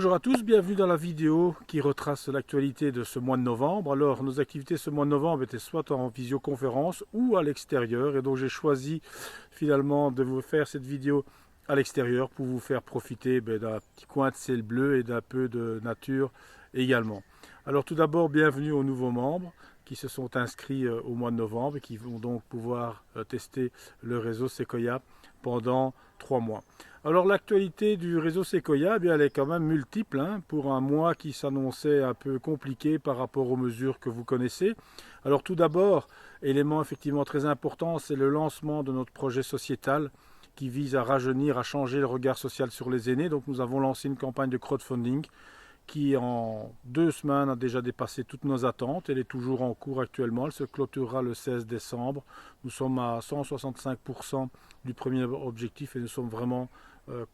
Bonjour à tous, bienvenue dans la vidéo qui retrace l'actualité de ce mois de novembre. Alors nos activités ce mois de novembre étaient soit en visioconférence ou à l'extérieur et donc j'ai choisi finalement de vous faire cette vidéo à l'extérieur pour vous faire profiter d'un petit coin de ciel bleu et d'un peu de nature également. Alors tout d'abord bienvenue aux nouveaux membres qui se sont inscrits au mois de novembre et qui vont donc pouvoir tester le réseau Sequoia pendant 3 mois. Alors l'actualité du réseau Sequoia, elle est quand même multiple pour un mois qui s'annonçait un peu compliqué par rapport aux mesures que vous connaissez. Alors tout d'abord, élément effectivement très important, c'est le lancement de notre projet sociétal qui vise à rajeunir, à changer le regard social sur les aînés. Donc nous avons lancé une campagne de crowdfunding qui en 2 semaines a déjà dépassé toutes nos attentes. Elle est toujours en cours actuellement, elle se clôturera le 16 décembre. Nous sommes à 165% du premier objectif et nous sommes vraiment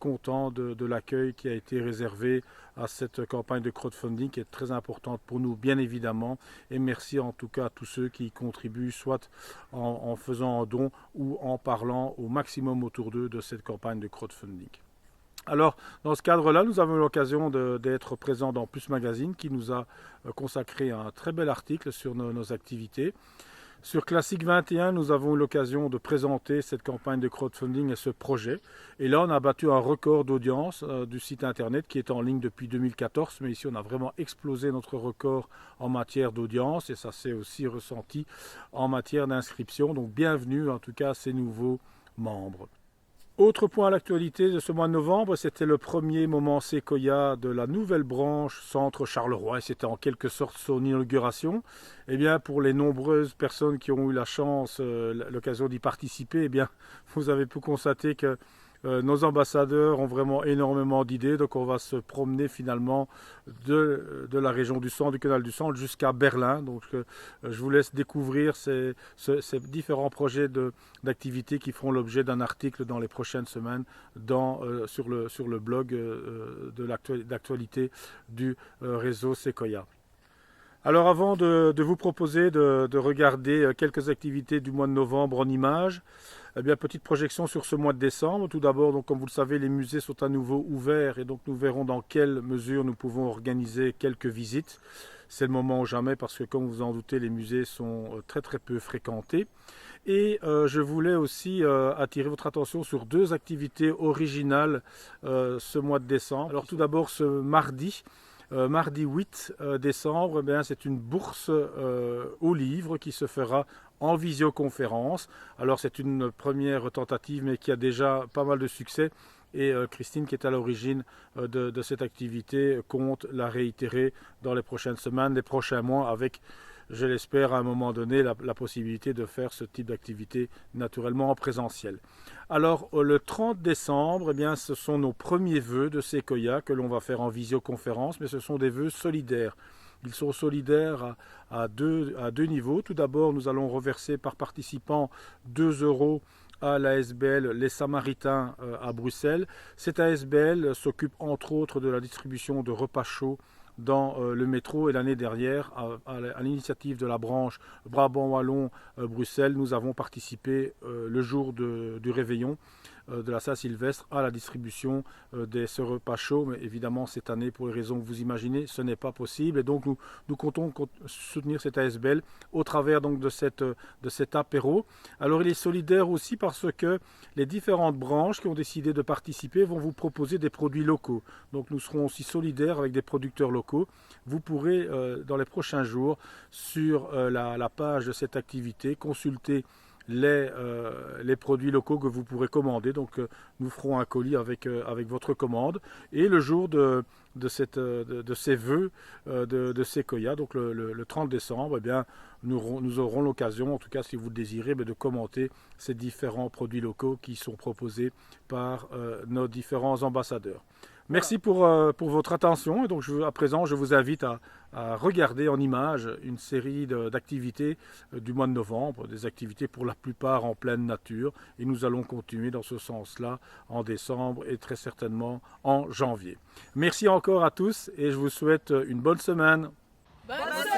contents de l'accueil qui a été réservé à cette campagne de crowdfunding qui est très importante pour nous bien évidemment. Et merci en tout cas à tous ceux qui y contribuent soit en faisant un don ou en parlant au maximum autour d'eux de cette campagne de crowdfunding. Alors, dans ce cadre-là, nous avons eu l'occasion d'être présents dans Plus Magazine qui nous a consacré un très bel article sur nos activités. Sur Classique 21, nous avons eu l'occasion de présenter cette campagne de crowdfunding et ce projet. Et là, on a battu un record d'audience du site internet qui est en ligne depuis 2014. Mais ici, on a vraiment explosé notre record en matière d'audience et ça s'est aussi ressenti en matière d'inscription. Donc, bienvenue en tout cas à ces nouveaux membres. Autre point à l'actualité de ce mois de novembre, c'était le premier moment Sequoia de la nouvelle branche Centre Charleroi et c'était en quelque sorte son inauguration. Eh bien, pour les nombreuses personnes qui ont eu la chance, l'occasion d'y participer, eh bien, vous avez pu constater que nos ambassadeurs ont vraiment énormément d'idées, donc on va se promener finalement de la région du centre, du canal du centre jusqu'à Berlin. Donc je vous laisse découvrir ces différents projets d'activités qui feront l'objet d'un article dans les prochaines semaines sur le blog d'actualité du réseau Sequoia. Alors avant de vous proposer de regarder quelques activités du mois de novembre en images, eh bien, petite projection sur ce mois de décembre. Tout d'abord, donc, comme vous le savez, les musées sont à nouveau ouverts et donc nous verrons dans quelle mesure nous pouvons organiser quelques visites. C'est le moment ou jamais parce que, comme vous en doutez, les musées sont très très peu fréquentés. Et je voulais aussi attirer votre attention sur 2 activités originales ce mois de décembre. Alors tout d'abord, ce mardi 8 décembre, c'est une bourse au livre qui se fera en visioconférence. Alors c'est une première tentative mais qui a déjà pas mal de succès et Christine qui est à l'origine de cette activité compte la réitérer dans les prochaines semaines, les prochains mois avec, je l'espère, à un moment donné, la possibilité de faire ce type d'activité naturellement en présentiel. Alors, le 30 décembre, ce sont nos premiers vœux de Sequoia que l'on va faire en visioconférence, mais ce sont des vœux solidaires. Ils sont solidaires à deux niveaux. Tout d'abord, nous allons reverser par participant 2 € à l'ASBL Les Samaritains à Bruxelles. Cette ASBL s'occupe entre autres de la distribution de repas chauds dans le métro et l'année dernière, à l'initiative de la branche Brabant Wallon Bruxelles, nous avons participé le jour du réveillon de la Saint-Sylvestre à la distribution de ce repas chaud. Mais évidemment, cette année, pour les raisons que vous imaginez, ce n'est pas possible. Et donc, nous comptons soutenir cette ASBL au travers donc, de cet apéro. Alors, il est solidaire aussi parce que les différentes branches qui ont décidé de participer vont vous proposer des produits locaux. Donc, nous serons aussi solidaires avec des producteurs locaux. Vous pourrez, dans les prochains jours, sur la page de cette activité, consulter les produits locaux que vous pourrez commander. Donc nous ferons un colis avec votre commande et le jour de ces vœux de Sequoia, donc le 30 décembre, nous aurons l'occasion, en tout cas si vous le désirez, de commenter ces différents produits locaux qui sont proposés par nos différents ambassadeurs. Merci pour votre attention. Et donc à présent, je vous invite à regarder en images une série d'activités du mois de novembre, des activités pour la plupart en pleine nature. Et nous allons continuer dans ce sens-là en décembre et très certainement en janvier. Merci encore à tous et je vous souhaite une bonne semaine. Bonne semaine.